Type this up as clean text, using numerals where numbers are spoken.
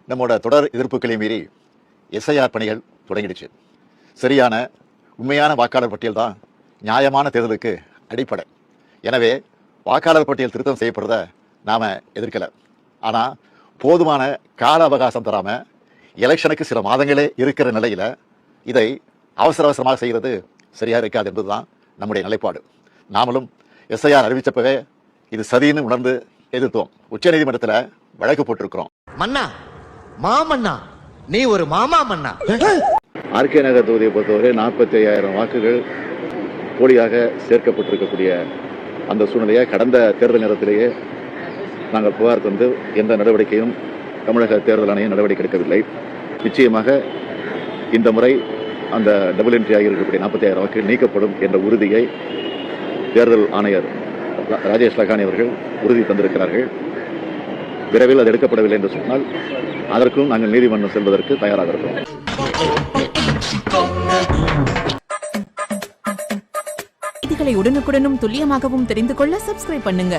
நம்மோட தொடர் எதிர்ப்புகளை மீறி எஸ்ஐஆர் பணிகள் தொடங்கிடுச்சு. சரியான உண்மையான வாக்காளர் பட்டியல் தான் நியாயமான தேர்தலுக்கு அடிப்படை. எனவே வாக்காளர் பட்டியல் திருத்தம் செய்யப்படுறத நாம் எதிர்க்கலை. ஆனால் போதுமான கால அவகாசம் தராமல் எலெக்ஷனுக்கு சில மாதங்களே இருக்கிற நிலையில் இதை அவசரமாக செய்கிறது சரியாக இருக்காது என்பதுதான் நம்முடைய நிலைப்பாடு. நாமளும் எஸ்ஐஆர் அறிவிச்சப்பவே இது சதின்னு உணர்ந்து எதிர்த்தோம். உச்சநீதிமன்றத்தில் வழக்கு போட்டிருக்கிறோம். மன்னா மாமன்னா நீ ஒரு மாமா மன்னா. ஆர்கே நகர் தொகுதியை பொறுத்தவரை 45,000 வாக்குகள் போலியாக சேர்க்கப்பட்டிருக்கக்கூடிய அந்த சூழ்நிலையை கடந்த தேர்தல் நேரத்திலேயே நாங்கள் புகார் தந்து எந்த நடவடிக்கையும் தமிழக தேர்தல் ஆணையம் நடவடிக்கை எடுக்கவில்லை. நிச்சயமாக இந்த முறை அந்த டபுள் என்ட்ரி ஆகியிருக்கக்கூடிய 45,000 வாக்குகள் நீக்கப்படும் என்ற உறுதியை தேர்தல் ஆணையர் ராஜேஷ் லக்கானி அவர்கள் உறுதி தந்திருக்கிறார்கள். விரைவில் அது எடுக்கப்படவில்லை என்று சொன்னால் அதற்கும் நாங்கள் நீதிமன்றம் செல்வதற்கு தயாராக இருக்கிறோம். செய்திகளை உடனுக்குடனும் துல்லியமாகவும் தெரிந்து கொள்ள சப்ஸ்கிரைப் பண்ணுங்க.